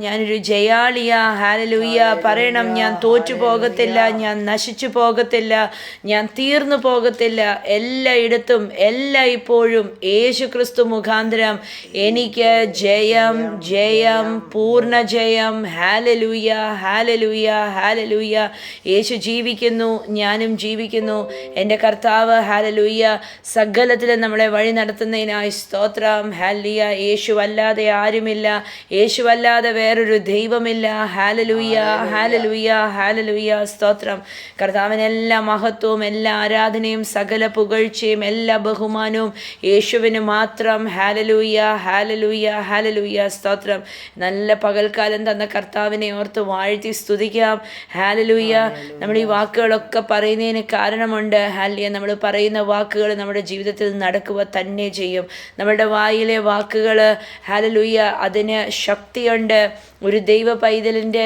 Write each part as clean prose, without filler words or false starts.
ഞാനൊരു ജയാളിയാ. ഹല്ലേലൂയ പറയണം. ഞാൻ തോറ്റു പോകത്തില്ല, ഞാൻ നശിച്ചു പോകത്തില്ല, ഞാൻ തീർന്നു പോകത്തില്ല. എല്ലായിടത്തും എല്ലായ്പ്പോഴും യേശുക്രിസ്തു മുഖാന്തരം എനിക്ക് ജയം, ജയം, പൂർണ്ണ ജയം. Hallelujah, hallelujah, hallelujah. യേശു ജീവിക്കുന്നു, ഞാനും ജീവിക്കുന്നു. എൻ്റെ കർത്താവ് ഹല്ലേലൂയ സകലത്തിലും നമ്മളെ വഴി നടത്തുന്നതിനായി സ്തോത്രം. ഹല്ലേലൂയ. യേശുവല്ലാതെ ആരുമില്ല, യേശുവല്ലാതെ വേറൊരു ദൈവമില്ല. Hallelujah, hallelujah, hallelujah. സ്തോത്രം. കർത്താവിന് എല്ലാ മഹത്വവും, എല്ലാ ആരാധനയും, സകല പുകഴ്ചയും, എല്ലാ ബഹുമാനവും യേശുവിന് മാത്രം. Hallelujah, hallelujah, hallelujah. സ്തോത്രം. നല്ല പകൽക്കാലം തന്ന കർത്താവിനെ ഓർത്ത് വാഴ്ത്തി സ്തുതിക്കാം. ഹല്ലേലൂയ. നമ്മൾ ഈ വാക്കുകളൊക്കെ പറയുന്നതിന് കാരണമുണ്ട്. ഹല്ലേലൂയ. നമ്മൾ പറയുന്ന വാക്കുകൾ നമ്മുടെ ജീവിതത്തിൽ നടക്കുക തന്നെ ചെയ്യും. നമ്മുടെ വായിലെ വാക്കുകൾ ഹല്ലേലൂയ അതിന് ശക്തിയുണ്ട്. ഒരു ദൈവ പൈതലിൻ്റെ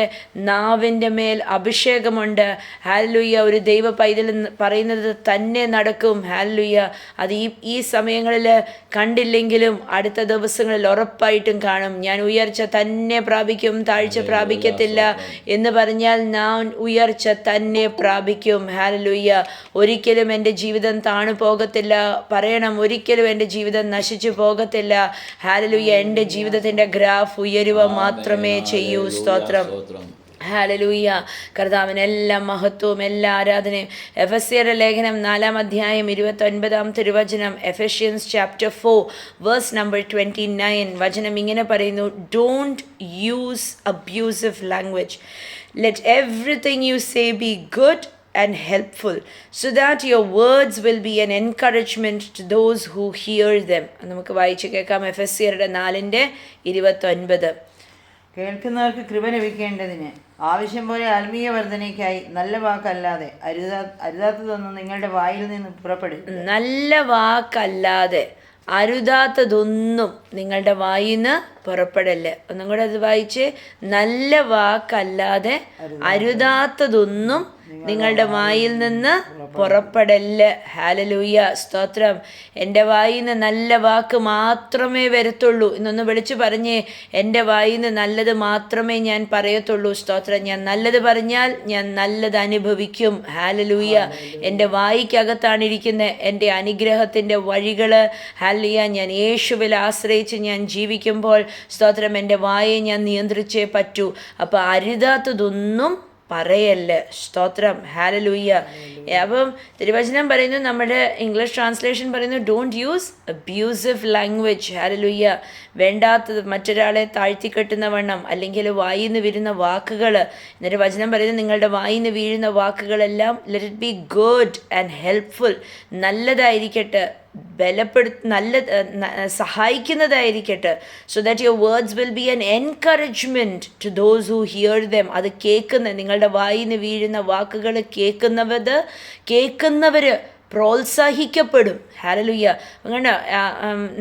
നാവിൻ്റെ മേൽ അഭിഷേകമുണ്ട്. ഹല്ലേലൂയ. ഒരു ദൈവ പൈതൽ പറയുന്നത് തന്നെ നടക്കും. ഹല്ലേലൂയ. അത് ഈ സമയങ്ങളിൽ കണ്ടില്ലെങ്കിലും അടുത്ത ദിവസങ്ങളിൽ ഉറപ്പായിട്ടും കാണും. ഞാൻ ഉയർച്ച തന്നെ പ്രാപിക്കും, താഴ്ച പ്രാപിക്കത്തില്ല എന്ന് പറഞ്ഞാൽ ഞാൻ ഉയർച്ച തന്നെ പ്രാപിക്കും. ഹല്ലേലൂയ. ഒരിക്കലും എൻ്റെ ജീവിതം താണു പോകത്തില്ല. പറയണം, ഒരിക്കലും എൻ്റെ ജീവിതം നശിച്ചു പോകത്തില്ല. ഹല്ലേലൂയ. എൻ്റെ ജീവിതത്തിൻ്റെ ഗ്രാഫ് ഉയരുക മാത്രമേ ചെയ്യൂ. സ്തോത്രം. ഹല്ലേലൂയ. കർത്താവിന് എല്ലാ മഹത്വവും, എല്ലാ ആരാധനയും. എഫെസ്യരുടെ ലേഖനം 4-ാം അധ്യായം 29-ാം തിരുവചനം. എഫെഷ്യൻസ് ചാപ്റ്റർ 4 വേഴ്സ് നമ്പർ 29. വചനം ഇങ്ങനെ പറയുന്നു: don't use abusive language. Let everything you say B good and helpful, so that your words will be an encouragement to those who hear them. നമുക്ക് വായിച്ചു കേൾക്കാം. എഫെസ്യരുടെ 4:29. കേൾക്കുന്നവർക്ക് കൃപ ലഭിക്കേണ്ടതിന് ആവശ്യം പോലെ ആത്മീയ വർധനയ്ക്കായി നല്ല വാക്കല്ലാതെ അരുതാത്തതൊന്നും നിങ്ങളുടെ വായിൽ നിന്ന് പുറപ്പെടും. നല്ല വാക്കല്ലാതെ അരുതാത്തതൊന്നും നിങ്ങളുടെ വായിൽ നിന്ന് പുറപ്പെടല്ലേ. ഒന്നും കൂടെ അത് വായിച്ച്. നല്ല വാക്കല്ലാതെ അരുതാത്തതൊന്നും നിങ്ങളുടെ വായിൽ നിന്ന് പുറപ്പെടല്. ഹല്ലേലൂയ. സ്തോത്രം. എൻ്റെ വായിൽ നിന്ന് നല്ല വാക്ക് മാത്രമേ വരത്തുള്ളൂ. ഇന്നൊന്ന് വിളിച്ചു പറഞ്ഞേ, എൻ്റെ വായിൽ നിന്ന് നല്ലത് മാത്രമേ ഞാൻ പറയത്തുള്ളൂ. സ്തോത്രം. ഞാൻ നല്ലത് പറഞ്ഞാൽ ഞാൻ നല്ലത് അനുഭവിക്കും. ഹല്ലേലൂയ. എൻ്റെ വായിക്കകത്താണ് ഇരിക്കുന്ന എൻ്റെ അനുഗ്രഹത്തിൻ്റെ വഴികൾ. ഹല്ലേലൂയ. ഞാൻ യേശുവിൽ ആശ്രയിച്ച് ഞാൻ ജീവിക്കുമ്പോൾ സ്തോത്രം എൻ്റെ വായെ ഞാൻ നിയന്ത്രിച്ചേ പറ്റൂ. അപ്പോൾ അരുതാത്തതൊന്നും പറയല്ല. സ്തോത്രം. ഹല്ലേലൂയ. അപ്പം തിരുവചനം പറയുന്നു, നമ്മുടെ ഇംഗ്ലീഷ് ട്രാൻസ്ലേഷൻ പറയുന്നു, ഡോണ്ട് യൂസ് അബ്യൂസീവ് ലാംഗ്വേജ്. ഹല്ലേലൂയ. വേണ്ടാത്തത്, മറ്റൊരാളെ താഴ്ത്തിക്കെട്ടുന്ന വണ്ണം, അല്ലെങ്കിൽ വായിൽ നിന്ന് വീഴുന്ന വാക്കുകൾ. എന്നിട്ട് വചനം പറയുന്നത്, നിങ്ങളുടെ വായിൽ നിന്ന് വീഴുന്ന വാക്കുകളെല്ലാം let it be good and helpful. നല്ലതായിരിക്കട്ടെ, സഹായിക്കുന്നതായിരിക്കട്ടെ. So that your words will be an encouragement to those who hear them. അത് കേൾക്കുന്ന, നിങ്ങളുടെ വായിൽ നിന്ന് വീഴുന്ന വാക്കുകൾ കേൾക്കുന്നവർ പ്രോത്സാഹിക്കപ്പെടും. ഹല്ലേലൂയ. അങ്ങനെ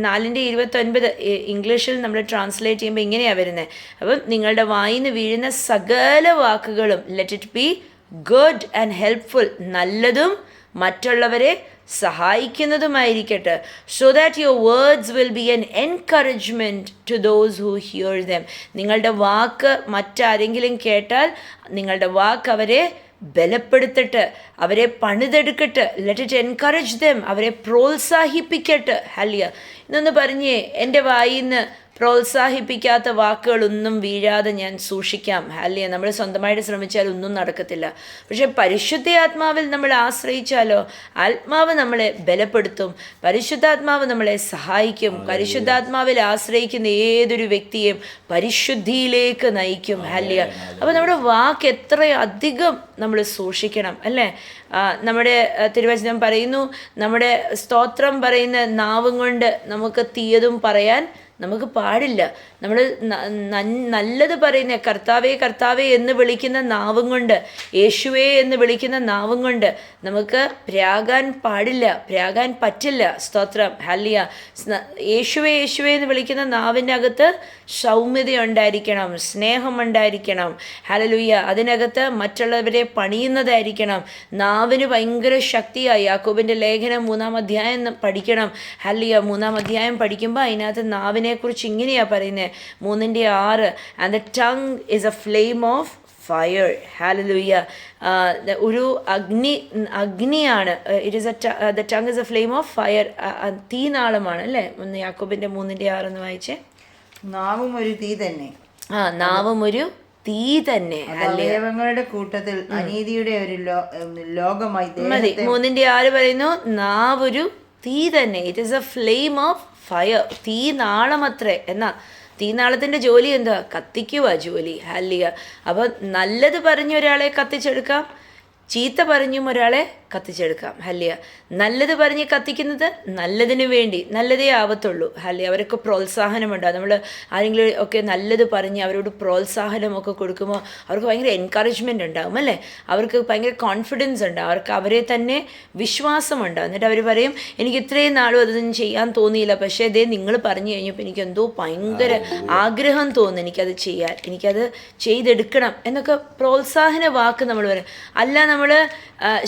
4:29 ഇംഗ്ലീഷിൽ നമ്മൾ ട്രാൻസ്ലേറ്റ് ചെയ്യുമ്പോൾ ഇങ്ങനെയാണ് വരുന്നത്. അപ്പം നിങ്ങളുടെ വായിൽ നിന്ന് വീഴുന്ന സകല വാക്കുകളും let it be good and helpful. നല്ലതും മറ്റുള്ളവരെ സഹായിക്കുന്നതുമായിരിക്കട്ടെ. So that your words will be an encouragement to those who hear them. നിങ്ങളുടെ വാക്ക് മറ്റാരെങ്കിലും കേട്ടാൽ നിങ്ങളുടെ വാക്ക് അവരെ ബലപ്പെടുത്തട്ടെ, അവരെ പണിതെടുക്കട്ടെ. Let it encourage them. അവരെ പ്രോത്സാഹിപ്പിക്കട്ടെ. ഹല്ലേലൂയ. ഇന്നൊന്ന് പറഞ്ഞേ, എൻ്റെ വായിൽ നിന്ന് പ്രോത്സാഹിപ്പിക്കാത്ത വാക്കുകളൊന്നും വീഴാതെ ഞാൻ സൂക്ഷിക്കാം. ഹല്ലേലൂയ. നമ്മൾ സ്വന്തമായിട്ട് ശ്രമിച്ചാൽ ഒന്നും നടക്കത്തില്ല. പക്ഷെ പരിശുദ്ധാത്മാവിൽ നമ്മൾ ആശ്രയിച്ചാലോ, ആത്മാവ് നമ്മളെ ബലപ്പെടുത്തും, പരിശുദ്ധാത്മാവ് നമ്മളെ സഹായിക്കും. പരിശുദ്ധാത്മാവിൽ ആശ്രയിക്കുന്ന ഏതൊരു വ്യക്തിയെയും പരിശുദ്ധിയിലേക്ക് നയിക്കും. ഹല്ലേലൂയ. അപ്പോൾ നമ്മുടെ വാക്ക് എത്രയധികം നമ്മൾ സൂക്ഷിക്കണം അല്ലേ. നമ്മുടെ തിരുവചനം പറയുന്നു, നമ്മുടെ സ്തോത്രം പറയുന്ന നാവും കൊണ്ട് നമുക്ക് തീയതും പറയാൻ നമുക്ക് പാടില്ല. നമ്മൾ നല്ലത് പറയുന്ന, കർത്താവേ കർത്താവേ എന്ന് വിളിക്കുന്ന നാവും കൊണ്ട്, യേശുവേ എന്ന് വിളിക്കുന്ന നാവും കൊണ്ട് നമുക്ക് പ്രാകാൻ പാടില്ല, പ്രാകാൻ പറ്റില്ല. സ്തോത്രം. ഹല്ലേലൂയ. യേശുവേ യേശുവേ എന്ന് വിളിക്കുന്ന നാവിൻ്റെ അകത്ത് സൗമ്യതയുണ്ടായിരിക്കണം, സ്നേഹമുണ്ടായിരിക്കണം. ഹല്ലേലൂയ. അതിനകത്ത് മറ്റുള്ളവരെ പണിയുന്നതായിരിക്കണം. നാവിന് ഭയങ്കര ശക്തിയായി. യാക്കോബിൻ്റെ ലേഖനം 3-ാം അധ്യായം പഠിക്കണം. ഹല്ലേലൂയ. 3-ാം അധ്യായം പഠിക്കുമ്പോൾ അതിനകത്ത് നാവിനെ നാവിനെക്കുറിച്ച് ഇങ്ങനെയാണ് പറയുന്നത് 3:6. And the tongue is a flame of fire. ഹാലലൂയ. ഒരു അഗ്നിയാണ്. It is the tongue is a flame of fire. തീനാളമാണ് അല്ലേ? യാക്കോബിൻ്റെ 3:6 എന്ന് വായിച്ചേ. നാവും ഒരു തീ തന്നെ. നാവും ഒരു തീ തന്നെ. അവയവങ്ങളുടെ കൂട്ടത്തിൽ അനീതിയുടെ ഒരു ലോകമായി. മതി. 3:6 പറയുന്നു നാവൊരു തീ തന്നെ. It is a flame of fire. തീനാളമത്രേ. എന്നാ തീനാളത്തിൻ്റെ ജോലി എന്താ? കത്തിക്കുക ജോലി. ഹല്ലിയ. അപ്പം നല്ലത് പറഞ്ഞ ഒരാളെ കത്തിച്ചെടുക്കാം, ചീത്ത പറഞ്ഞും ഒരാളെ കത്തിച്ചെടുക്കാം. ഹല്ലിയ. നല്ലത് പറഞ്ഞ് കത്തിക്കുന്നത് നല്ലതിന് വേണ്ടി, നല്ലതേ ആവത്തുള്ളൂ. ഹല്ലിയ. അവർക്ക് പ്രോത്സാഹനമുണ്ടാകും. നമ്മൾ ആരെങ്കിലും ഒക്കെ നല്ലത് പറഞ്ഞ് അവരോട് പ്രോത്സാഹനമൊക്കെ കൊടുക്കുമ്പോൾ അവർക്ക് ഭയങ്കര എൻകറേജ്മെൻ്റ് ഉണ്ടാകും അല്ലേ? അവർക്ക് ഭയങ്കര കോൺഫിഡൻസ് ഉണ്ടാകും. അവർക്ക് അവരെ തന്നെ വിശ്വാസമുണ്ടാകും. എന്നിട്ട് അവർ പറയും, എനിക്ക് ഇത്രയും നാളും അതൊന്നും ചെയ്യാൻ തോന്നിയില്ല, പക്ഷേ ഇതേ നിങ്ങൾ പറഞ്ഞു കഴിഞ്ഞപ്പോൾ എനിക്ക് എന്തോ ഭയങ്കര ആഗ്രഹം തോന്നുന്നു എനിക്കത് ചെയ്യാൻ, എനിക്കത് ചെയ്തെടുക്കണം എന്നൊക്കെ പ്രോത്സാഹന വാക്ക് നമ്മൾ പറയും. അല്ല നമ്മൾ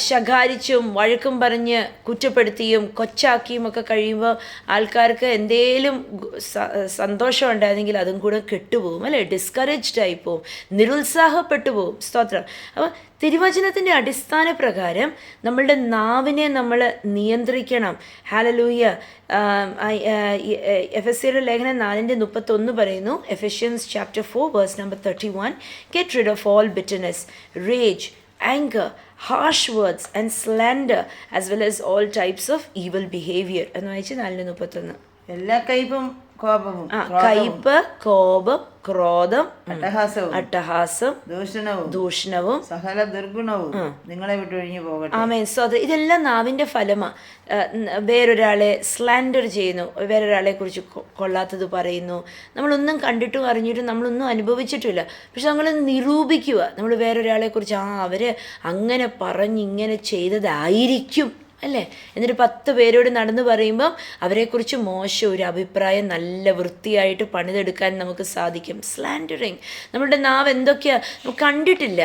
ശകാരിച്ചും വഴക്കും പറഞ്ഞ് കുറ്റപ്പെടുത്തിയും കൊച്ചാക്കിയും ഒക്കെ കഴിയുമ്പോൾ ആൾക്കാർക്ക് എന്തേലും സന്തോഷം ഉണ്ടായിരുന്നെങ്കിൽ അതും കൂടെ കെട്ടുപോകും അല്ലേ? ഡിസ്കറേജ്ഡ് ആയി പോവും, നിരുത്സാഹപ്പെട്ടു പോവും. സ്തോത്രം. അപ്പോൾ തിരുവചനത്തിൻ്റെ അടിസ്ഥാന പ്രകാരം നമ്മളുടെ നാവിനെ നമ്മൾ നിയന്ത്രിക്കണം. ഹാലലൂയ. എഫെസ്യരുടെ ലേഖനം 4:31 പറയുന്നു. Ephesians chapter 4 verse number 31. Get rid of all bitterness, rage, anger, harsh words and slander as well as all types of evil behavior എന്ന് വായിച്ച് 4:31. എല്ലാ കയ്പും കോപവും, കയ്പ്, കോപം, ക്രോധം, അട്ടഹാസം, ദൂഷണവും സകല ദുർഗുണവും നിങ്ങളെ വിട്ടൊഴിഞ്ഞു പോകട്ടെ. ആമേൻ. ഇതെല്ലാം നാവിൻ്റെ ഫലമാണ്. വേറൊരാളെ സ്ലാൻഡർ ചെയ്യുന്നു, വേറൊരാളെ കുറിച്ച് കൊള്ളാത്തത് പറയുന്നു. നമ്മളൊന്നും കണ്ടിട്ടും അറിഞ്ഞിട്ടും നമ്മളൊന്നും അനുഭവിച്ചിട്ടില്ല, പക്ഷെ നമ്മൾ നിരൂപിക്കുക. നമ്മൾ വേറൊരാളെ കുറിച്ച് അവർ അങ്ങനെ പറഞ്ഞിങ്ങനെ ചെയ്തതായിരിക്കും അല്ലേ? എന്നിട്ട് 10 പേരോട് നടന്ന് പറയുമ്പം അവരെക്കുറിച്ച് മോശം ഒരു അഭിപ്രായം നല്ല വൃത്തിയായിട്ട് പണിതെടുക്കാൻ നമുക്ക് സാധിക്കും. സ്ലാൻഡറിങ്. നമ്മളുടെ നാവ് എന്തൊക്കെയാണ് നമുക്ക് കണ്ടിട്ടില്ല,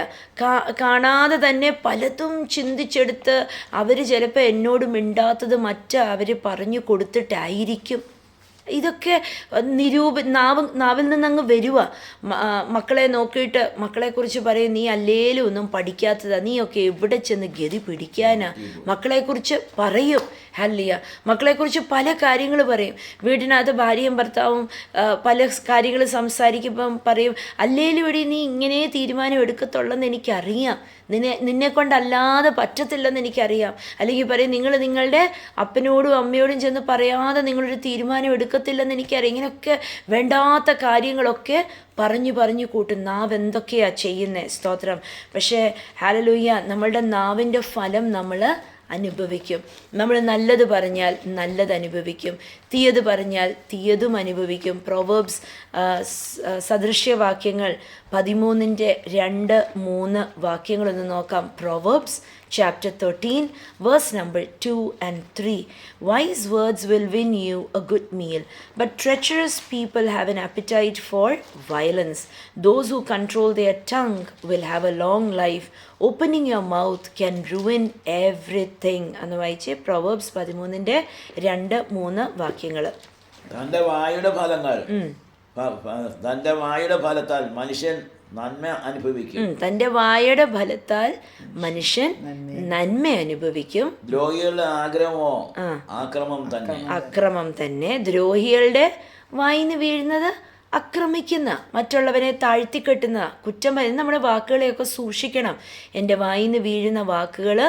കാണാതെ തന്നെ പലതും ചിന്തിച്ചെടുത്ത് അവർ ചിലപ്പോൾ എന്നോട് മിണ്ടാത്തത് അവർ പറഞ്ഞു കൊടുത്തിട്ടായിരിക്കും. ഇതൊക്കെ നാവിൽ നിന്നങ്ങ് വരുക. മക്കളെ നോക്കിയിട്ട് മക്കളെക്കുറിച്ച് പറയും, നീ അല്ലേലും ഒന്നും പഠിക്കാത്തതാ, നീയൊക്കെ എവിടെ ചെന്ന് ഗതി പിടിക്കാനാ. മക്കളെക്കുറിച്ച് പറയും. ഹല്ലിയ. മക്കളെക്കുറിച്ച് പല കാര്യങ്ങൾ പറയും. വീടിനകത്ത് ഭാര്യയും ഭർത്താവും പല കാര്യങ്ങൾ സംസാരിക്കുമ്പം പറയും, അല്ലേലും ഇവിടെ നീ ഇങ്ങനെ തീരുമാനം എടുക്കത്തുള്ളെന്ന് എനിക്കറിയാം, നിന്നെ കൊണ്ടല്ലാതെ പറ്റത്തില്ലെന്ന് എനിക്കറിയാം. അല്ലെങ്കിൽ പറയും, നിങ്ങൾ നിങ്ങളുടെ അപ്പനോടും അമ്മയോടും ചെന്ന് പറയാതെ നിങ്ങളൊരു തീരുമാനം എടുക്കത്തില്ലെന്ന് എനിക്കറിയാം. ഇങ്ങനെയൊക്കെ വേണ്ടാത്ത കാര്യങ്ങളൊക്കെ പറഞ്ഞു കൂട്ടും. നാവ് എന്തൊക്കെയാണ് ചെയ്യുന്നത്. സ്തോത്രം. പക്ഷേ ഹല്ലേലൂയ, നമ്മളുടെ നാവിൻ്റെ ഫലം നമ്മൾ അനുഭവിക്കും. നമ്മൾ നല്ലത് പറഞ്ഞാൽ നല്ലത് അനുഭവിക്കും, തീയത് പറഞ്ഞാൽ തീയതും അനുഭവിക്കും. പ്രൊവേർബ്സ് സദൃശ്യവാക്യങ്ങൾ 13:2-3 വാക്യങ്ങളൊന്ന് നോക്കാം. പ്രൊവേർബ്സ് chapter 13 verse number 2 and 3. Wise words will win you a good meal, but treacherous people have an appetite for violence. Those who control their tongue will have a long life. Opening your mouth can ruin everything. എന്ന് വായിച്ച് പ്രൊവേർബ്സ് 13:2-3 വാക്യങ്ങൾ. തൻ്റെ വായുടെ ഫലത്താൽ മനുഷ്യൻ നന്മ അനുഭവിക്കും. തൻ്റെ വായുടെ ഫലത്താൽ മനുഷ്യൻ നന്മ അനുഭവിക്കും. ദ്രോഹികളുടെ ആഗ്രഹമോ അക്രമം തന്നെ. ദ്രോഹികളുടെ വായിന്ന് വീഴുന്നത് ആക്രമിക്കുന്ന, മറ്റുള്ളവരെ താഴ്ത്തിക്കെട്ടുന്ന, കുറ്റം പറയുന്ന നമ്മുടെ വാക്കുകളെയൊക്കെ സൂക്ഷിക്കണം. എൻ്റെ വായിന്ന് വീഴുന്ന വാക്കുകൾ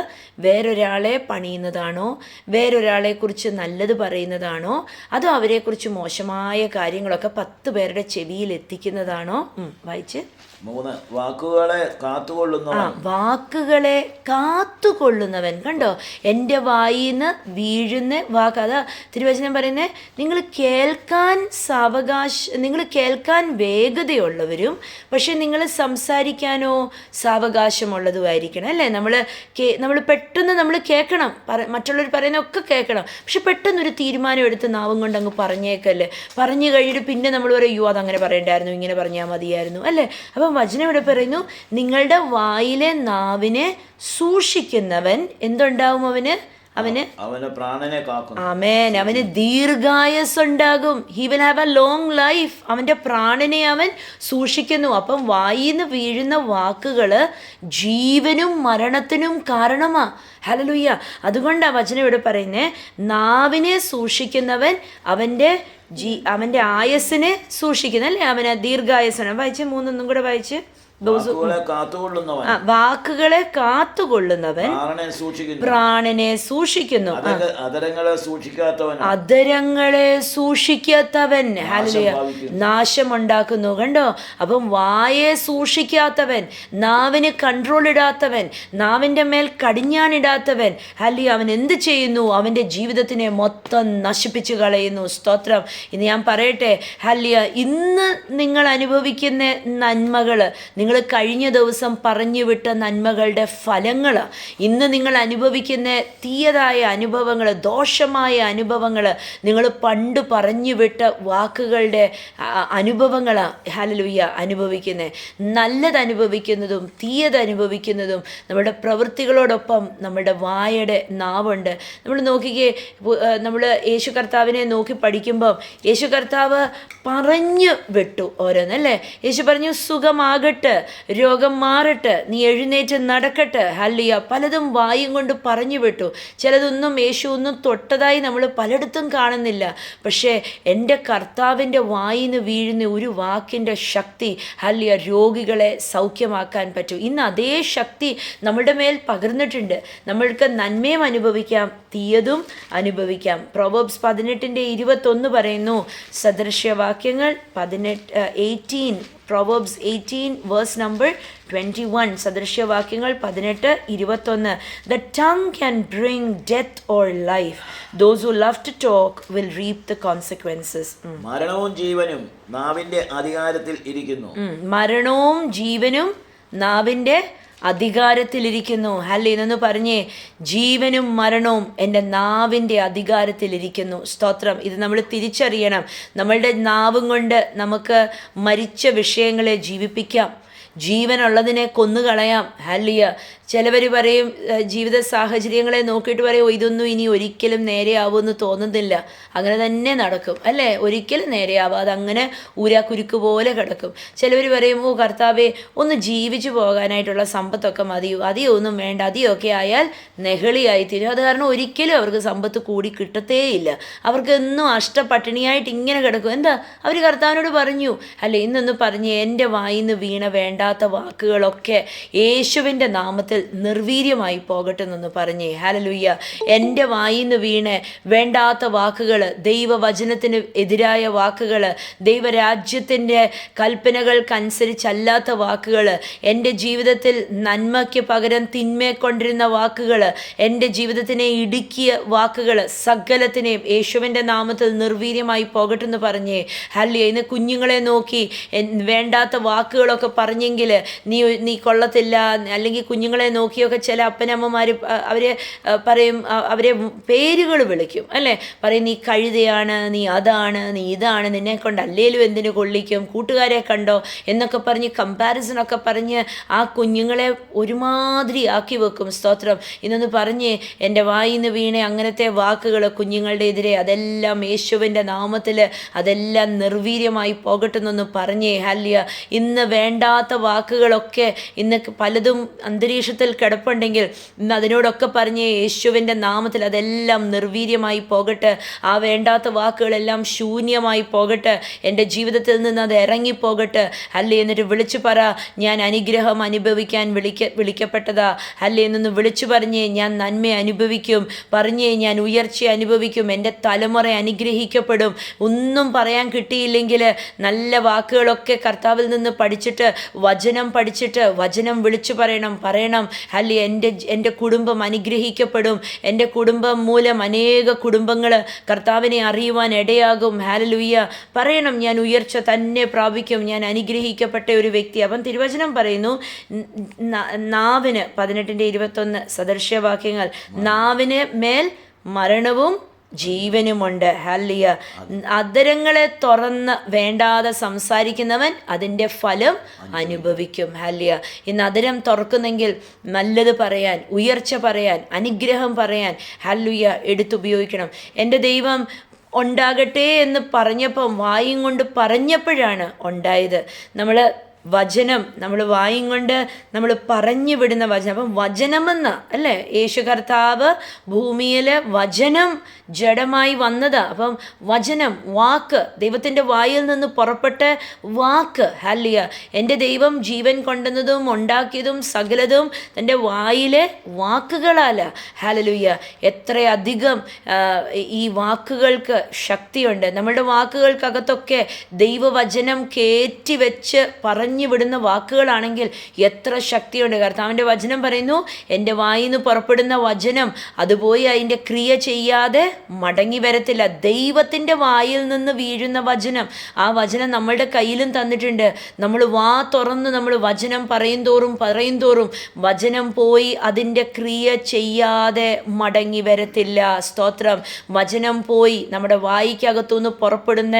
വേറൊരാളെ പണിയുന്നതാണോ, വേറൊരാളെക്കുറിച്ച് നല്ലത് പറയുന്നതാണോ, അതോ അവരെക്കുറിച്ച് മോശമായ കാര്യങ്ങളൊക്കെ 10 പേരുടെ ചെവിയിൽ എത്തിക്കുന്നതാണോ? വായിച്ച് 3. വാക്കുകളെ കാത്തുകൊള്ളുന്നവൻ. കണ്ടോ, എൻ്റെ വായിന്ന് വീഴുന്ന വാക്ക്. അതാ തിരുവചനം പറയുന്നത്, നിങ്ങൾ കേൾക്കാൻ വേഗതയുള്ളവരും പക്ഷെ നിങ്ങൾ സംസാരിക്കാനോ സാവകാശമുള്ളതുമായിരിക്കണം അല്ലേ? നമ്മൾ പെട്ടെന്ന് നമ്മൾ കേൾക്കണം, മറ്റുള്ളവർ പറയുന്നതൊക്കെ കേൾക്കണം, പക്ഷെ പെട്ടെന്നൊരു തീരുമാനം എടുത്ത് നാവും കൊണ്ട് അങ്ങ് പറഞ്ഞേക്കല്ലേ. പറഞ്ഞു കഴിഞ്ഞിട്ട് പിന്നെ നമ്മൾ പറയും, അയ്യോ അതങ്ങനെ പറയണ്ടായിരുന്നു, ഇങ്ങനെ പറഞ്ഞാൽ മതിയായിരുന്നു അല്ലേ? അപ്പം വചനം ഇവിടെ പറയുന്നു, നിങ്ങളുടെ വായിലെ നാവിനെ സൂക്ഷിക്കുന്നവൻ എന്തുണ്ടാവും? അവന് അവന് പ്രാണനെ കാക്കുന്നു. ആമേൻ. അവന് ദീർഘായുസ് ഉണ്ടാകും. He will have A long life. അവൻ്റെ പ്രാണനെ അവൻ സൂക്ഷിക്കുന്നു. അപ്പം വായിന്ന് വീഴുന്ന വാക്കുകൾ ജീവനും മരണത്തിനും കാരണമാ. ഹല്ലേലൂയ. അതുകൊണ്ടാണ് വചനം ഇവിടെ പറയുന്നത്, നാവിനെ സൂക്ഷിക്കുന്നവൻ അവൻ്റെ ആയസ്സിനെ സൂക്ഷിക്കുന്നു, അല്ലേ? അവന് ദീർഘായുസ്സാണ്. വായിച്ച് 3 കൂടെ വായിച്ച്. വാക്കുകളെ കാത്തുകൊള്ളുന്നവൻ വാക്കുകളെ കാത്തുകൊള്ളുന്നവൻ പ്രാണനെ സൂക്ഷിക്കുന്നു. അതരങ്ങളെ സൂക്ഷിക്കാത്തവൻ ഹല്ലേലൂയ നാശമുണ്ടാക്കുന്നു. കണ്ടോ? അപ്പം വായെ സൂക്ഷിക്കാത്തവൻ, നാവിന് കൺട്രോൾ ഇടാത്തവൻ, നാവിൻ്റെ മേൽ കടിഞ്ഞാണിടാത്തവൻ, ഹല്ലേലൂയ, അവൻ എന്ത് ചെയ്യുന്നു? അവൻ്റെ ജീവിതത്തിനെ മൊത്തം നശിപ്പിച്ചു കളയുന്നു. സ്തോത്രം. ഇന്ന് ഞാൻ പറയട്ടെ, ഹല്ലേലൂയ, ഇന്ന് നിങ്ങൾ അനുഭവിക്കുന്ന നന്മകൾ, നിങ്ങൾ കഴിഞ്ഞ ദിവസം പറഞ്ഞു വിട്ട നന്മകളുടെ ഫലങ്ങൾ, ഇന്ന് നിങ്ങൾ അനുഭവിക്കുന്ന തീയതായ അനുഭവങ്ങൾ, ദോഷമായ അനുഭവങ്ങൾ, നിങ്ങൾ പണ്ട് പറഞ്ഞു വിട്ട വാക്കുകളുടെ അനുഭവങ്ങളാണ് ഹല്ലേലൂയ അനുഭവിക്കുന്നത്. നല്ലത് അനുഭവിക്കുന്നതും തീയത് അനുഭവിക്കുന്നതും നമ്മുടെ പ്രവൃത്തികളോടൊപ്പം നമ്മുടെ വായുടെ നാവുണ്ട്. നമ്മൾ നോക്കിക്കേ, നമ്മൾ യേശു കർത്താവിനെ നോക്കി പഠിക്കുമ്പം യേശു കർത്താവ് പറഞ്ഞു വിട്ടു ഓരോന്നല്ലേ. യേശു പറഞ്ഞു, സുഖമാകട്ടെ, രോഗം മാറട്ടെ, നീ എഴുന്നേറ്റ് നടക്കട്ടെ. ഹല്ലേലൂയ. പലതും വായും കൊണ്ട് പറഞ്ഞു വിട്ടു. ചിലതൊന്നും യേശു ഒന്നും തൊട്ടതായി നമ്മൾ പലയിടത്തും കാണുന്നില്ല. പക്ഷേ എൻ്റെ കർത്താവിൻ്റെ വായിന്ന് വീഴുന്ന ഒരു വാക്കിൻ്റെ ശക്തി, ഹല്ലേലൂയ, രോഗികളെ സൗഖ്യമാക്കാൻ പറ്റും. ഇന്ന് അതേ ശക്തി നമ്മളുടെ മേൽ പകർന്നിട്ടുണ്ട്. നമ്മൾക്ക് നന്മയും അനുഭവിക്കാം, തീയതും അനുഭവിക്കാം. പ്രൊവേർബ്സ് 18:21 പറയുന്നു, സദൃശ്യവാക്യങ്ങൾ 18 Proverbs 18 verse number 21, സദൃശ്യവാക്യങ്ങൾ 18:21. The tongue can bring death or life. Those who love to talk will reap the consequences. മരണവും ജീവനും നാവിന്റെ അധികാരത്തിൽ ഇരിക്കുന്നു. മരണവും ജീവനും നാവിൻ്റെ അധികാരത്തിലിരിക്കുന്നു. ഹല്ലേ, എന്നൊന്ന് പറഞ്ഞേ, ജീവനും മരണവും എൻ്റെ നാവിൻ്റെ അധികാരത്തിലിരിക്കുന്നു. സ്തോത്രം. ഇത് നമ്മൾ തിരിച്ചറിയണം. നമ്മളുടെ നാവും കൊണ്ട് നമുക്ക് മരിച്ച വിഷയങ്ങളെ ജീവിപ്പിക്കാം, ജീവനുള്ളതിനെ കൊന്നുകളയാം. ഹല്ലേലൂയ. ചിലവർ പറയും, ജീവിത സാഹചര്യങ്ങളെ നോക്കിയിട്ട് പറയും, ഇതൊന്നും ഇനി ഒരിക്കലും നേരെയാവുമെന്ന് തോന്നുന്നില്ല. അങ്ങനെ തന്നെ നടക്കും, അല്ലേ? ഒരിക്കലും നേരെയാവാതെ അങ്ങനെ ഊരാക്കുരുക്ക് പോലെ കിടക്കും. ചിലവർ പറയും, ഓ കർത്താവേ, ഒന്ന് ജീവിച്ചു പോകാനായിട്ടുള്ള സമ്പത്തൊക്കെ മതിയോ, അധികമൊന്നും വേണ്ട, അധികമൊക്കെ ആയാൽ നെഹളിയായിത്തീരും. അത് കാരണം ഒരിക്കലും അവർക്ക് സമ്പത്ത് കൂടി കിട്ടത്തേയില്ല. അവർക്ക് എന്നും അഷ്ടപട്ടിണിയായിട്ട് ഇങ്ങനെ കിടക്കും. എന്താ? അവർ കർത്താവിനോട് പറഞ്ഞു, അല്ലേ, ഇന്നൊന്ന് പറഞ്ഞ് എൻ്റെ വായിന്ന് വീണ വേണ്ടാത്ത വാക്കുകളൊക്കെ യേശുവിൻ്റെ നാമത്തിൽ നിർവീര്യമായി പോകട്ടെ എന്നൊന്ന് പറഞ്ഞേ. ഹല്ലേലൂയ. എൻ്റെ വായിന്ന് വീണ് വേണ്ടാത്ത വാക്കുകൾ, ദൈവവചനത്തിന് എതിരായ വാക്കുകൾ, ദൈവരാജ്യത്തിൻ്റെ കൽപ്പനകൾക്കനുസരിച്ചല്ലാത്ത വാക്കുകൾ, എൻ്റെ ജീവിതത്തിൽ നന്മയ്ക്ക് പകരം തിന്മയെ കൊണ്ടിരുന്ന വാക്കുകൾ, എൻ്റെ ജീവിതത്തിനെ ഇടുക്കിയ വാക്കുകൾ, സകലത്തിനെയും യേശുവിൻ്റെ നാമത്തിൽ നിർവീര്യമായി പോകട്ടെ എന്ന് പറഞ്ഞേ. ഹല്ലേലൂയ. ഇന്ന് കുഞ്ഞുങ്ങളെ നോക്കി വേണ്ടാത്ത വാക്കുകളൊക്കെ പറഞ്ഞെങ്കിൽ നീ കൊള്ളത്തില്ല, അല്ലെങ്കിൽ കുഞ്ഞുങ്ങളെ നോക്കിയൊക്കെ ചില അപ്പനമ്മമാർ അവരെ പറയും, അവരെ പേരുകൾ വിളിക്കും, അല്ലേ? പറയും, നീ കഴുതയാണ്, നീ അതാണ്, നീ ഇതാണ്, നിന്നെ കൊണ്ട് അല്ലേലും എന്തിനു കൊള്ളിക്കും, കൂട്ടുകാരെ കണ്ടോ എന്നൊക്കെ പറഞ്ഞ് കമ്പാരിസണൊക്കെ പറഞ്ഞ് ആ കുഞ്ഞുങ്ങളെ ഒരുമാതിരി ആക്കി വെക്കും. സ്തോത്രം. ഇന്നൊന്ന് പറഞ്ഞ്, എൻ്റെ വായിന്ന് വീണേ അങ്ങനത്തെ വാക്കുകൾ കുഞ്ഞുങ്ങളുടെ എതിരെ, അതെല്ലാം യേശുവിൻ്റെ നാമത്തിൽ അതെല്ലാം നിർവീര്യമായി പോകട്ടെന്നൊന്ന് പറഞ്ഞേ. ഹല്ലേലൂയ. ഇന്ന് വേണ്ടാത്ത വാക്കുകളൊക്കെ ഇന്ന് പലതും അന്തരീക്ഷത്തിൽ കിടപ്പുണ്ടെങ്കിൽ ഇന്ന് അതിനോടൊക്കെ പറഞ്ഞ് യേശുവിൻ്റെ നാമത്തിൽ അതെല്ലാം നിർവീര്യമായി പോകട്ടെ. ആ വേണ്ടാത്ത വാക്കുകളെല്ലാം ശൂന്യമായി പോകട്ടെ. എൻ്റെ ജീവിതത്തിൽ നിന്ന് അത് ഇറങ്ങിപ്പോകട്ടെ. അല്ലേ, എന്നിട്ട് വിളിച്ചു പറ, ഞാൻ അനുഗ്രഹം അനുഭവിക്കാൻ വിളിക്കപ്പെട്ടതാ. അല്ലേ, എന്നൊന്ന് വിളിച്ചു പറഞ്ഞേ, ഞാൻ നന്മ അനുഭവിക്കും. പറഞ്ഞേ, ഞാൻ ഉയർച്ച അനുഭവിക്കും. എൻ്റെ തലമുറ അനുഗ്രഹിക്കപ്പെടും. ഒന്നും പറയാൻ കിട്ടിയില്ലെങ്കിൽ നല്ല വാക്കുകളൊക്കെ കർത്താവിൽ നിന്ന് പഠിച്ചിട്ട്, വചനം പഠിച്ചിട്ട്, വചനം വിളിച്ചു പറയണം. അല്ലേ, എൻ്റെ കുടുംബം അനുഗ്രഹിക്കപ്പെടും. എൻ്റെ കുടുംബം മൂലം അനേക കുടുംബങ്ങൾ കർത്താവിനെ അറിയുവാൻ ഇടയാകും. ഹല്ലേലൂയ. പറയണം, ഞാൻ ഉയർച്ച തന്നെ പ്രാപിക്കും, ഞാൻ അനുഗ്രഹിക്കപ്പെട്ട ഒരു വ്യക്തി. അപ്പം തിരുവചനം പറയുന്നു, നാവിന് 18:21 സദൃശ്യവാക്യങ്ങൾ, നാവിന് മേൽ മരണവും ജീവനുമുണ്ട്. ഹല്ലിയ. അധരങ്ങളെ തുറന്ന് വേണ്ടാതെ സംസാരിക്കുന്നവൻ അതിൻ്റെ ഫലം അനുഭവിക്കും. ഹല്ലിയ. ഇന്ന് അധരം തുറക്കുന്നെങ്കിൽ നല്ലത് പറയാൻ, ഉയർച്ച പറയാൻ, അനുഗ്രഹം പറയാൻ ഹല്ലുയ എടുത്തുപയോഗിക്കണം. എൻ്റെ ദൈവം ഉണ്ടാകട്ടെ എന്ന് പറഞ്ഞപ്പം വായും കൊണ്ട് പറഞ്ഞപ്പോഴാണ് ഉണ്ടായത്. വചനം നമ്മൾ വായും കൊണ്ട് നമ്മൾ പറഞ്ഞു വിടുന്ന വചനം. അപ്പം വചനമെന്ന അല്ലേ, യേശു കർത്താവ് ഭൂമിയിൽ വചനം ജഡമായി വന്നതാ. അപ്പം വചനം, വാക്ക്, ദൈവത്തിൻ്റെ വായിൽ നിന്ന് പുറപ്പെട്ട വാക്ക്. ഹല്ലിയ. എൻ്റെ ദൈവം ജീവൻ കൊണ്ടുവന്നതും ഉണ്ടാക്കിയതും സകലതും തൻ്റെ വായിലെ വാക്കുകളാല. ഹല്ലേലൂയ. എത്രയധികം ഈ വാക്കുകൾക്ക് ശക്തിയുണ്ട്. നമ്മുടെ വാക്കുകൾക്കകത്തൊക്കെ ദൈവവചനം കയറ്റി വെച്ച് പറഞ്ഞു വിടുന്ന വാക്കുകളാണെങ്കിൽ എത്ര ശക്തിയുണ്ട്. കർത്താവിൻ്റെ വചനം പറയുന്നു, എൻ്റെ വായിൽ നിന്ന് പുറപ്പെടുന്ന വചനം അത് പോയി അതിൻ്റെ ക്രിയ ചെയ്യാതെ മടങ്ങി വരത്തില്ല. ദൈവത്തിൻ്റെ വായിൽ നിന്ന് വീഴുന്ന വചനം, ആ വചനം നമ്മളുടെ കയ്യിലും തന്നിട്ടുണ്ട്. നമ്മൾ വാ തുറന്ന് നമ്മൾ വചനം പറയും തോറും വചനം പോയി അതിൻ്റെ ക്രിയ ചെയ്യാതെ മടങ്ങി വരത്തില്ല. സ്തോത്രം. വചനം പോയി നമ്മുടെ വായിക്കകത്തുനിന്ന് പുറപ്പെടുന്ന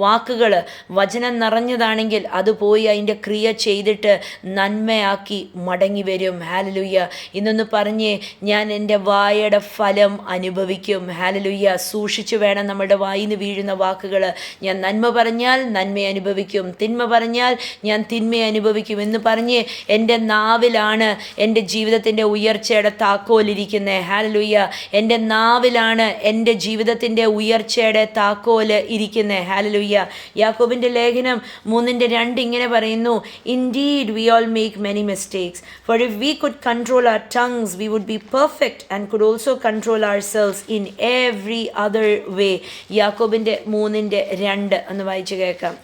വാക്കുകൾ വചനം നിറഞ്ഞതാണെങ്കിൽ അത് പോയി അതിൻ്റെ ക്രിയ ചെയ്തിട്ട് നന്മയാക്കി മടങ്ങി വരും. ഹല്ലേലൂയ. ഇന്നൊന്ന് പറഞ്ഞേ, ഞാൻ എൻ്റെ വായുടെ ഫലം അനുഭവിക്കും. ഹല്ലേലൂയ. സൂക്ഷിച്ചു വേണം നമ്മുടെ വായിൽ നിന്ന് വീഴുന്ന വാക്കുകൾ. ഞാൻ നന്മ പറഞ്ഞാൽ നന്മ അനുഭവിക്കും, തിന്മ പറഞ്ഞാൽ ഞാൻ തിന്മ അനുഭവിക്കും എന്ന് പറഞ്ഞ് എൻ്റെ നാവിലാണ് എൻ്റെ ജീവിതത്തിൻ്റെ ഉയർച്ചയുടെ താക്കോലിരിക്കുന്നത്. ഹല്ലേലൂയ. എൻ്റെ നാവിലാണ് എൻ്റെ ജീവിതത്തിൻ്റെ ഉയർച്ചയുടെ താക്കോല് ഇരിക്കുന്നത്. ഹല്ലേലൂയ. യാക്കോബിൻ്റെ ലേഖനം 3:2 ഇങ്ങനെ പറയുന്നു, indeed we all make many mistakes, for if we could control our tongues we would be perfect and could also control ourselves in every other way. യാക്കോബിൻ്റെ 3:2 ഒന്ന് വായിച്ചു കേൾക്കാം.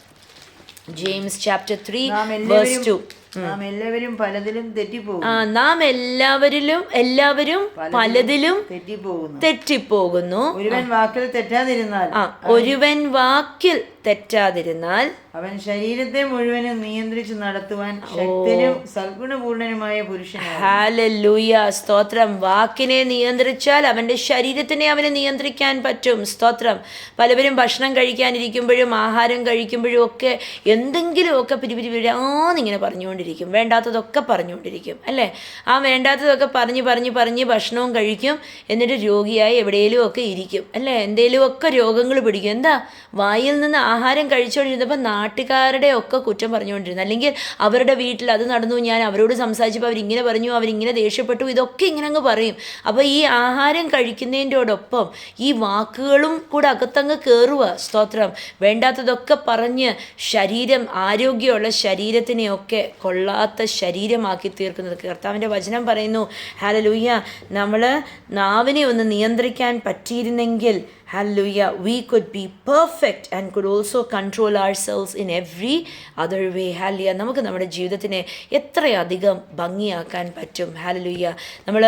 James chapter 3 verse 2. നാം എല്ലാവരും പലതിലും തെറ്റിപ്പോകും. നാം എല്ലാവരും പലതിലും തെറ്റിപ്പോകുന്നു. ഒരുവൻ വാക്കിൽ തെറ്റാതിരുന്നാൽ അവൻ ശരീരത്തെ മുഴുവനും നിയന്ത്രിച്ച് നടത്തുവാൻ ശക്തനും സൽഗുണപൂർണനുമായ പുരുഷനാണ്. ഹല്ലേലൂയ. സ്തോത്രം. വാക്കിനെ നിയന്ത്രിച്ചാൽ അവൻ്റെ ശരീരത്തിനെ അവന് നിയന്ത്രിക്കാൻ പറ്റും. സ്തോത്രം. പലവരും ഭക്ഷണം കഴിക്കാനിരിക്കുമ്പോഴും ആഹാരം കഴിക്കുമ്പോഴും ഒക്കെ എന്തെങ്കിലുമൊക്കെ പിരിപിരിപിരിയാന്നിങ്ങനെ പറഞ്ഞുകൊണ്ടിരിക്കും, വേണ്ടാത്തതൊക്കെ പറഞ്ഞുകൊണ്ടിരിക്കും അല്ലേ. ആ വേണ്ടാത്തതൊക്കെ പറഞ്ഞ് ഭക്ഷണവും കഴിക്കും, എന്നിട്ട് രോഗിയായി എവിടെയെങ്കിലും ഒക്കെ ഇരിക്കും അല്ലേ. എന്തെങ്കിലുമൊക്കെ രോഗങ്ങൾ പിടിക്കും. എന്താ? വായിൽ നിന്ന് ആഹാരം കഴിച്ചുകൊണ്ടിരുന്നപ്പോൾ നാട്ടുകാരുടെ ഒക്കെ കുറ്റം പറഞ്ഞുകൊണ്ടിരുന്നു, അല്ലെങ്കിൽ അവരുടെ വീട്ടിൽ അത് നടന്നു, ഞാൻ അവരോട് സംസാരിച്ചപ്പോൾ അവരിങ്ങനെ പറഞ്ഞു, അവരിങ്ങനെ ദേഷ്യപ്പെട്ടു, ഇതൊക്കെ ഇങ്ങനെ അങ്ങ് പറയും. അപ്പോൾ ഈ ആഹാരം കഴിക്കുന്നതിൻ്റെയോടൊപ്പം ഈ വാക്കുകളും കൂടെ അകത്തങ്ങ് കയറുക. സ്തോത്രം. വേണ്ടാത്തതൊക്കെ പറഞ്ഞ് ശരീരം, ആരോഗ്യമുള്ള ശരീരത്തിനെയൊക്കെ കൊള്ളാത്ത ശരീരമാക്കി തീർക്കുന്നത്. കർത്താവിൻ്റെ വചനം പറയുന്നു, ഹല്ലേലൂയ, നമ്മൾ നാവിനെ ഒന്ന് നിയന്ത്രിക്കാൻ പറ്റിയിരുന്നെങ്കിൽ hallelujah, we could be perfect and could also control ourselves in every other way. hallelujah. നമുക്ക് നമ്മുടെ ജീവിതത്തിനെ എത്രയധികം ഭംഗിയാക്കാൻ പറ്റും. hallelujah. നമ്മൾ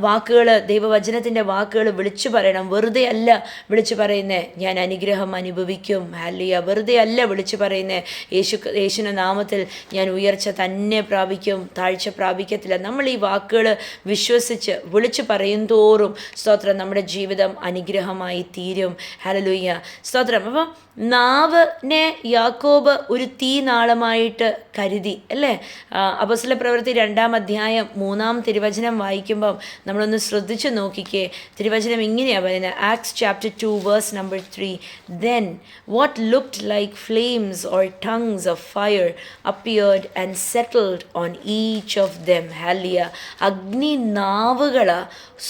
വാക്കുകൾ, ദൈവവചനത്തിൻ്റെ വാക്കുകൾ വിളിച്ചു പറയണം. വെറുതെ അല്ല വിളിച്ചു പറയുന്നേ, ഞാൻ അനുഗ്രഹം അനുഭവിക്കും. hallelujah. വെറുതെ അല്ല വിളിച്ചു പറയുന്നേ, യേശുവിൻ്റെ നാമത്തിൽ ഞാൻ ഉയർച്ച തന്നെ പ്രാപിക്കും, താഴ്ച പ്രാപിക്കത്തില്ല. നമ്മൾ ഈ വാക്കുകൾ വിശ്വസിച്ച് വിളിച്ചു പറയും തോറും സ്തോത്രം, നമ്മുടെ ജീവിതം അനുഗ്രഹമായി തീരും. ഹല്ലേലൂയ. സ്തോത്രം. അപ്പം നാവിനെ യാക്കോബ് ഒരു തീനാളമായിട്ട് കരുതി അല്ലേ. അപ്പോസ്തലപ്രവൃത്തി 2-ാം അധ്യായം 3-ാം തിരുവചനം വായിക്കുമ്പം നമ്മളൊന്ന് ശ്രദ്ധിച്ചു നോക്കിക്കേ. തിരുവചനം ഇങ്ങനെയാണ് പറയുന്നത്. Acts chapter 2 verse number 3. Then what looked like flames or tongues of fire appeared and settled on each of them. Hallelujah. അഗ്നി നാവുകള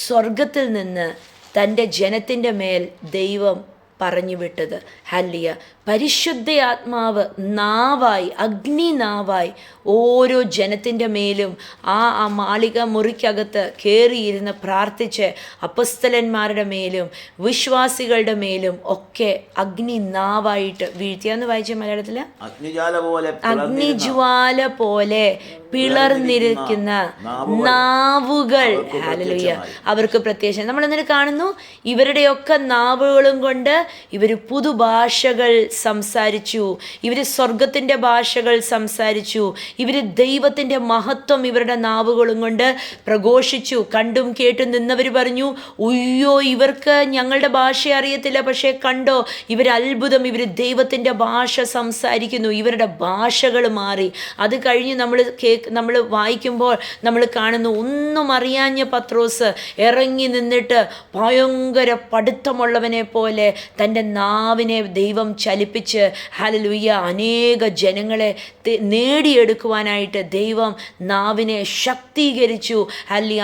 സ്വർഗത്തിൽ നിന്ന് തൻ്റെ ജനത്തിൻ്റെ മേൽ ദൈവം പറഞ്ഞു വിട്ടത്. ഹല്ലേലൂയ. പരിശുദ്ധ ആത്മാവ് നാവായി, അഗ്നി നാവായി ഓരോ ജനത്തിൻ്റെ മേലും ആ മാളിക മുറിക്കകത്ത് കയറിയിരുന്ന് പ്രാർത്ഥിച്ച് അപ്പസ്തലന്മാരുടെ മേലും വിശ്വാസികളുടെ മേലും ഒക്കെ അഗ്നി നാവായിട്ട് വീഴ്ത്തിയാന്ന് വായിച്ച മലയാളത്തിൽ, അഗ്നിജ്വാല പോലെ പിളർന്നിരിക്കുന്ന നാവുകൾ. ഹല്ലേലൂയ. അവർക്ക് പ്രത്യേകിച്ച് നമ്മൾ എന്നിട്ട് കാണുന്നു, ഇവരുടെയൊക്കെ നാവുകളും കൊണ്ട് ഇവർ പുതുഭാഷകൾ സംസാരിച്ചു, ഇവർ സ്വർഗത്തിൻ്റെ ഭാഷകൾ സംസാരിച്ചു, ഇവർ ദൈവത്തിൻ്റെ മഹത്വം ഇവരുടെ നാവുകളും കൊണ്ട് പ്രഘോഷിച്ചു. കണ്ടും കേട്ടും നിന്നവർ പറഞ്ഞു, ഉയ്യോ ഇവർക്ക് ഞങ്ങളുടെ ഭാഷ അറിയത്തില്ല, പക്ഷേ കണ്ടോ ഇവർ അത്ഭുതം, ഇവർ ദൈവത്തിൻ്റെ ഭാഷ സംസാരിക്കുന്നു. ഇവരുടെ ഭാഷകൾ മാറി. അത് കഴിഞ്ഞ് നമ്മൾ വായിക്കുമ്പോൾ നമ്മൾ കാണുന്നു, ഒന്നും അറിയാഞ്ഞ പത്രോസ് ഇറങ്ങി നിന്നിട്ട് ഭയങ്കര പഠിത്തമുള്ളവനെ പോലെ തൻ്റെ നാവിനെ ദൈവം ചലിപ്പിച്ച് ഹല്ലേലൂയ അനേക ജനങ്ങളെ നേടിയെടുക്കുവാനായിട്ട് ദൈവം നാവിനെ ശക്തീകരിച്ചു.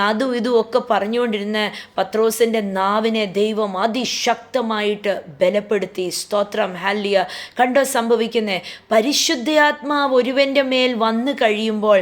അതും ഇതും ഒക്കെ പറഞ്ഞുകൊണ്ടിരുന്ന പത്രോസിൻ്റെ നാവിനെ ദൈവം അതിശക്തമായിട്ട് ബലപ്പെടുത്തി. സ്തോത്രം. ഹല്ലേലൂയ. കണ്ടോ സംഭവിക്കുന്നേ? പരിശുദ്ധാത്മാവ് ഒരുവൻ്റെ മേൽ വന്നു കഴിയുമ്പോൾ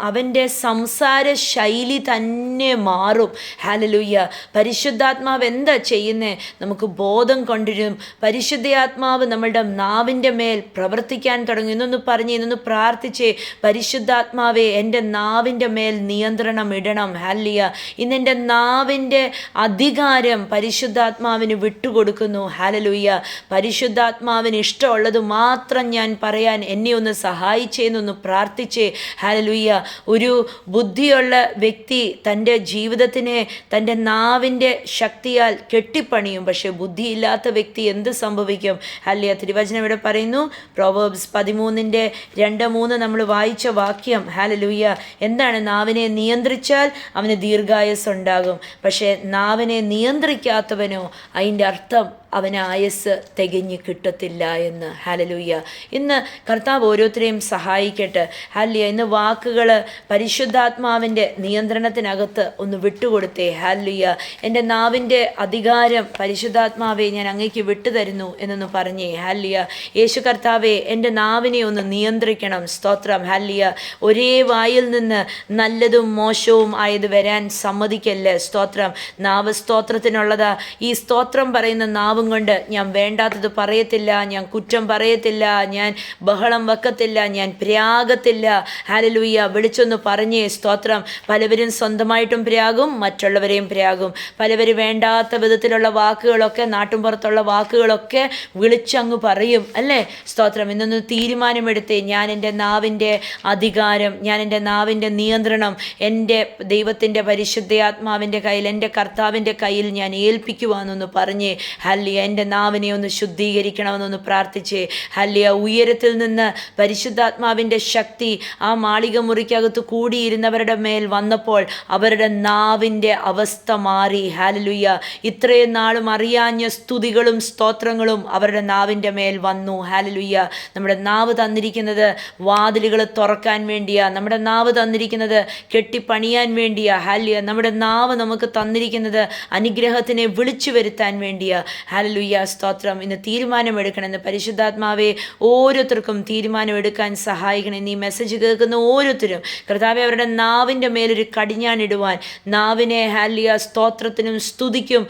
അവൻ്റെ സംസാര ശൈലി തന്നെ മാറും. ഹല്ലേലൂയ. പരിശുദ്ധാത്മാവ് എന്താ ചെയ്യുന്നേ? നമുക്ക് ബോധം കൊണ്ടുവരും. പരിശുദ്ധാത്മാവ് നമ്മളുടെ നാവിൻ്റെ മേൽ പ്രവർത്തിക്കാൻ തുടങ്ങും. ഇന്നൊന്ന് പ്രാർത്ഥിച്ചേ, പരിശുദ്ധാത്മാവേ എൻ്റെ നാവിൻ്റെ മേൽ നിയന്ത്രണം ഇടണം. ഹല്ലേലൂയ. ഇന്ന് എൻ്റെ നാവിൻ്റെ അധികാരം പരിശുദ്ധാത്മാവിന് വിട്ടുകൊടുക്കുന്നു. ഹല്ലേലൂയ. പരിശുദ്ധാത്മാവിന് ഇഷ്ടമുള്ളത് മാത്രം ഞാൻ പറയാൻ എന്നെ ഒന്ന് സഹായിച്ചേന്നൊന്ന് പ്രാർത്ഥിച്ചേ. ഹല്ലേലൂയ. ഒരു ബുദ്ധിയുള്ള വ്യക്തി തൻ്റെ ജീവിതത്തിനെ തൻ്റെ നാവിൻ്റെ ശക്തിയാൽ കെട്ടിപ്പണിയും. പക്ഷേ ബുദ്ധിയില്ലാത്ത വ്യക്തി എന്ത് സംഭവിക്കും? ഹല്ലേലൂയ. തിരുവചനം ഇവിടെ പറയുന്നു, പ്രോവേർബ്സ് 13:2-3 നമ്മൾ വായിച്ച വാക്യം. ഹല്ലേലൂയ. എന്താണ്? നാവിനെ നിയന്ത്രിച്ചാൽ അവന് ദീർഘായുസ് ഉണ്ടാകും. പക്ഷേ നാവിനെ നിയന്ത്രിക്കാത്തവനോ അതിൻ്റെ അർത്ഥം അവന് ആയുസ് തികഞ്ഞ് കിട്ടത്തില്ല എന്ന്. ഹല്ലേലൂയ. ഇന്ന് കർത്താവ് ഓരോരുത്തരെയും സഹായിക്കട്ടെ. ഹല്ലേലൂയ. ഇന്ന് വാക്കുകൾ പരിശുദ്ധാത്മാവിൻ്റെ നിയന്ത്രണത്തിനകത്ത് ഒന്ന് വിട്ടുകൊടുത്തേ. ഹല്ലേലൂയ. എൻ്റെ നാവിൻ്റെ അധികാരം പരിശുദ്ധാത്മാവെ ഞാൻ അങ്ങേക്ക് വിട്ടുതരുന്നു എന്നൊന്ന് പറഞ്ഞേ. ഹല്ലേലൂയ. യേശു കർത്താവെ എൻ്റെ നാവിനെ ഒന്ന് നിയന്ത്രിക്കണം. സ്തോത്രം. ഹല്ലേലൂയ. ഒരേ വായിൽ നിന്ന് നല്ലതും മോശവും ആയത് വരാൻ സമ്മതിക്കല്ലേ. സ്തോത്രം. നാവ് സ്തോത്രത്തിനുള്ളതാ. ഈ സ്തോത്രം പറയുന്ന നാവ് കൊണ്ട് ഞാൻ വേണ്ടാത്തത് പറയത്തില്ല, ഞാൻ കുറ്റം പറയത്തില്ല, ഞാൻ ബഹളം വെക്കത്തില്ല, ഞാൻ പ്രാകത്തില്ല. ഹല്ലേലൂയ. വിളിച്ചൊന്ന് പറഞ്ഞേ. സ്തോത്രം. പലവരും സ്വന്തമായിട്ടും പ്രാകും, മറ്റുള്ളവരെയും പ്രാകും. പലവരും വേണ്ടാത്ത വിധത്തിലുള്ള വാക്കുകളൊക്കെ, നാട്ടുമ്പുറത്തുള്ള വാക്കുകളൊക്കെ വിളിച്ചങ്ങ് പറയും അല്ലേ. സ്തോത്രം. ഇന്നൊന്ന് തീരുമാനമെടുത്തേ, ഞാൻ എൻ്റെ നാവിൻ്റെ അധികാരം, ഞാൻ എൻ്റെ നാവിൻ്റെ നിയന്ത്രണം എൻ്റെ ദൈവത്തിൻ്റെ പരിശുദ്ധാത്മാവിൻ്റെ കയ്യിൽ, എൻ്റെ കർത്താവിൻ്റെ കയ്യിൽ ഞാൻ ഏൽപ്പിക്കുവാന്നൊന്ന് പറഞ്ഞേ. ഹല്ലേലൂയ. എൻ്റെ നാവിനെ ഒന്ന് ശുദ്ധീകരിക്കണമെന്നൊന്ന് പ്രാർത്ഥിച്ചേ. ഹല്ലേലൂയ. ഉയരത്തിൽ നിന്ന് പരിശുദ്ധാത്മാവിൻ്റെ ശക്തി ആ മാളിക മുറിക്കകത്ത് കൂടിയിരുന്നവരുടെ മേൽ വന്നപ്പോൾ അവരുടെ നാവിൻ്റെ അവസ്ഥ മാറി. ഹല്ലേലൂയ. ഇത്രയും നാളും അറിയാഞ്ഞ സ്തുതികളും സ്തോത്രങ്ങളും അവരുടെ നാവിൻ്റെ മേൽ വന്നു. ഹല്ലേലൂയ. നമ്മുടെ നാവ് തന്നിരിക്കുന്നത് വാതിലുകൾ തുറക്കാൻ വേണ്ടിയാ. നമ്മുടെ നാവ് തന്നിരിക്കുന്നത് കെട്ടിപ്പണിയാൻ വേണ്ടിയാ. ഹല്ലേലൂയ. നമ്മുടെ നാവ് നമുക്ക് തന്നിരിക്കുന്നത് അനുഗ്രഹത്തിനെ വിളിച്ചു വരുത്താൻ വേണ്ടിയാ. ഹല്ലേലൂയ. സ്തോത്രം. ഇന്ന് തീരുമാനമെടുക്കണം. ഇന്ന് പരിശുദ്ധാത്മാവെ ഓരോരുത്തർക്കും തീരുമാനമെടുക്കാൻ സഹായിക്കണം. ഈ മെസ്സേജ് കേൾക്കുന്ന ഓരോരുത്തരും കർത്താവെ അവരുടെ നാവിൻ്റെ മേലൊരു കടിഞ്ഞാണിടുവാൻ, നാവിനെ ഹല്ലേലൂയ സ്തോത്രത്തിനും സ്തുതിക്കും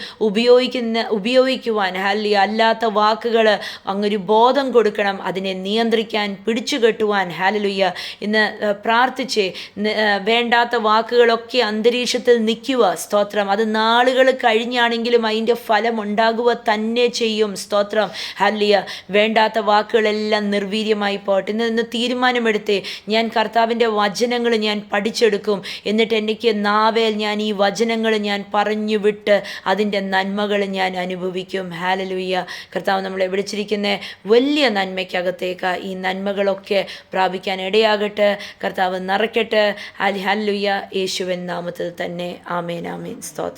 ഉപയോഗിക്കുവാൻ, ഹല്ലേലൂയ അല്ലാത്ത വാക്കുകൾ അങ്ങൊരു ബോധം കൊടുക്കണം, അതിനെ നിയന്ത്രിക്കാൻ, പിടിച്ചു കെട്ടുവാൻ. ഹല്ലേലൂയ. ഇന്ന് പ്രാർത്ഥിച്ചേ. വേണ്ടാത്ത വാക്കുകളൊക്കെ അന്തരീക്ഷത്തിൽ നിൽക്കുക. സ്തോത്രം. അത് നാളുകൾ കഴിഞ്ഞാണെങ്കിലും അതിൻ്റെ ഫലം ഉണ്ടാകുക തന്നെ ചെയ്യും. സ്തോത്രം. ഹല്ലേലൂയ. വേണ്ടാത്ത വാക്കുകളെല്ലാം നിർവീര്യമായി പോട്ടെ. ഇന്ന് തീരുമാനമെടുത്തേ, ഞാൻ കർത്താവിൻ്റെ വചനങ്ങൾ ഞാൻ പഠിച്ചെടുക്കും. എന്നിട്ട് എനിക്ക് നാവേൽ ഞാൻ ഈ വചനങ്ങൾ ഞാൻ പറഞ്ഞു വിട്ട് അതിൻ്റെ നന്മകൾ ഞാൻ അനുഭവിക്കും. ഹല്ലേലൂയ. കർത്താവ് നമ്മളെ വിളിച്ചിരിക്കുന്ന വലിയ നന്മയ്ക്കകത്തേക്ക് ഈ നന്മകളൊക്കെ പ്രാപിക്കാൻ ഇടയാകട്ടെ. കർത്താവ് നിറയ്ക്കട്ടെ. ഹല്ലേലൂയ. യേശുവിൻ നാമത്തിൽ തന്നെ. ആമേൻ. ആമേൻ. സ്തോത്രം.